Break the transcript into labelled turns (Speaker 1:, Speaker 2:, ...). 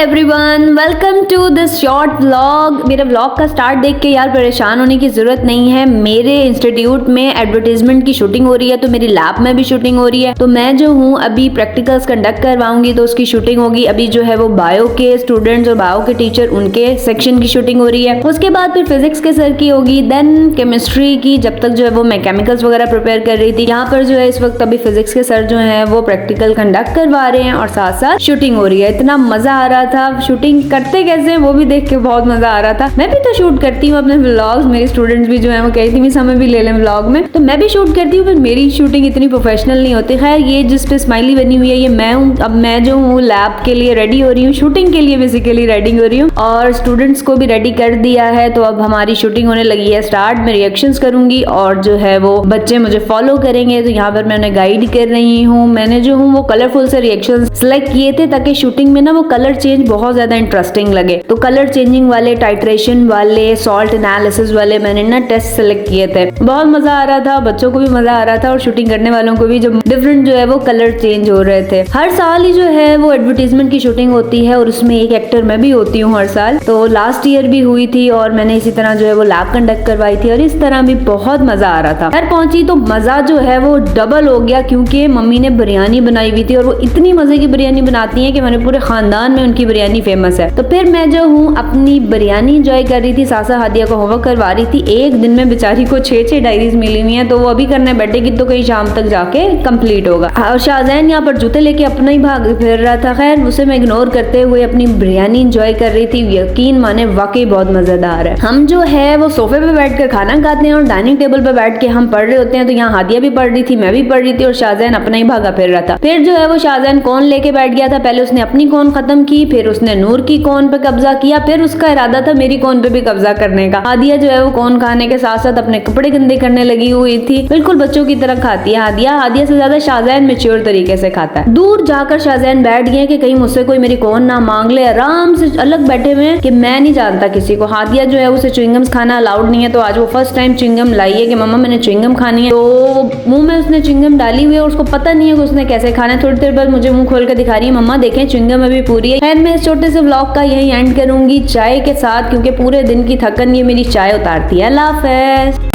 Speaker 1: Everyone, welcome to this short vlog. मेरे vlog का start देख के यार परेशान होने की ज़रूरत नहीं है। मेरे इंस्टीट्यूट में एडवर्टीजमेंट की शूटिंग हो रही है, तो मेरी लैब में भी शूटिंग हो रही है। तो मैं जो हूँ अभी प्रैक्टिकल्स कंडक्ट करवाऊंगी, तो उसकी शूटिंग होगी। अभी जो है वो बायो के स्टूडेंट्स और बायो के टीचर, उनके सेक्शन की शूटिंग हो रही है। उसके बाद फिर फिजिक्स के सर की होगी, देन केमिस्ट्री की। जब तक जो है वो मैं केमिकल्स वगैरह प्रिपेयर कर रही थी, यहाँ पर जो है इस वक्त अभी फिजिक्स के सर जो है वो प्रैक्टिकल कंडक्ट करवा रहे हैं और साथ साथ शूटिंग हो रही है। इतना मजा आ रहा था। शूटिंग करते कैसे हैं वो भी देख के बहुत मजा आ रहा था। मैं भी तो शूट करती हूँ अपने व्लॉग्स, मेरी स्टूडेंट्स भी जो है वो कहती थी मिस हमें भी ले लें व्लॉग में, तो मैं भी शूट करती हूँ, पर मेरी शूटिंग इतनी प्रोफेशनल नहीं होती। खैर, ये जिस पे स्माइली बनी हुई है ये मैं हूँ। अब मैं जो हूँ लैब के लिए रेडी हो रही हूँ, शूटिंग के लिए बेसिकली रेडी हो रही हूँ, और स्टूडेंट्स को भी रेडी कर दिया है। तो अब हमारी शूटिंग होने लगी है स्टार्ट। मैं रिएक्शंस करूंगी और जो है वो बच्चे मुझे फॉलो करेंगे। तो यहाँ पर मैं उन्हें गाइड कर रही हूँ। मैंने जो हूँ वो कलरफुल से रिएक्शंस सिलेक्ट किए थे ताकि शूटिंग में ना वो कलर चेंज बहुत ज्यादा इंटरेस्टिंग लगे। तो कलर चेंजिंग वाले, टाइट्रेशन वाले, सॉल्ट एनालिसिस वाले मैंने ना टेस्ट सेलेक्ट किए थे। बहुत मजा आ रहा था, बच्चों को भी मजा आ रहा था और शूटिंग करने वालों को भी, जब डिफरेंट जो है वो कलर चेंज हो रहे थे। हर साल ही जो है वो एडवर्टीजमेंट की शूटिंग होती है और उसमें एक एक्टर मैं भी होती हूँ हर साल। तो लास्ट ईयर भी हुई थी और मैंने इसी तरह जो है वो लैब कंडक्ट करवाई थी और इस तरह भी बहुत मजा आ रहा था। घर पहुंची तो मजा जो है वो डबल हो गया, क्योंकि मम्मी ने बिरयानी बनाई हुई थी और वो इतनी मजे की बिरयानी बनाती है कि मैंने पूरे खानदान में उनकी बिरयानी फेमस है। तो फिर मैं जो हूँ अपनी बिरयानी एंजॉय कर रही थी, सासा हादिया को होमवर्क करवा रही थी। एक दिन में बेचारी को 6 डायरीज मिली हुई हैं, तो वो अभी करने बैठेगी तो कहीं शाम तक जाके कंप्लीट होगा। और शाहजैन यहाँ पर जूते लेके अपना ही भाग फिर रहा था। खैर, उसे मैं इग्नोर करते हुए अपनी बिरयानी एंजॉय कर रही थी। यकीन माने वाकई बहुत मजेदार है। हम जो है वो सोफे पे बैठकर खाना खाते हैं और डाइनिंग टेबल पे बैठ के हम पढ़ रहे होते हैं। तो यहाँ हादिया भी पढ़ रही थी, मैं भी पढ़ रही थी और शाहजैन अपना ही भागा फिर रहा था। फिर जो है वो शाहजैन कौन लेके बैठ गया था। पहले उसने अपनी कौन खत्म की, फिर उसने नूर की कौन पे कब्जा किया, फिर उसका इरादा था मेरी कौन पे भी कब्जा करने का। हादिया जो है वो कौन खाने के साथ साथ अपने कपड़े गंदे करने लगी हुई थी। बिल्कुल बच्चों की तरह खाती है हादिया। हादिया से ज्यादा शाहजैन मैच्योर तरीके से खाता है। दूर जाकर शाहजैन बैठ गए कि कहीं मुझसे कोई मेरी कौन ना मांग ले। आराम से अलग बैठे हुए कि मैं नहीं जानता किसी को। हादिया जो है उसे च्युइंगम्स खाना अलाउड नहीं है, तो आज वो फर्स्ट टाइम च्युइंगम लाई है कि मम्मा मैंने च्युइंगम खानी है। तो मुंह में उसने च्युइंगम डाली हुई है और उसको पता नहीं है कि उसने कैसे खाना है। थोड़ी देर बाद मुझे मुंह खोल कर दिखा रही है, मम्मा देखें च्युइंगम अभी पूरी है। खैर, मैं इस छोटे से व्लॉग का यही एंड करूंगी चाय के साथ, क्योंकि पूरे दिन की थकन ये मेरी चाय उतारती है। अल्लाह हाफ़िज़।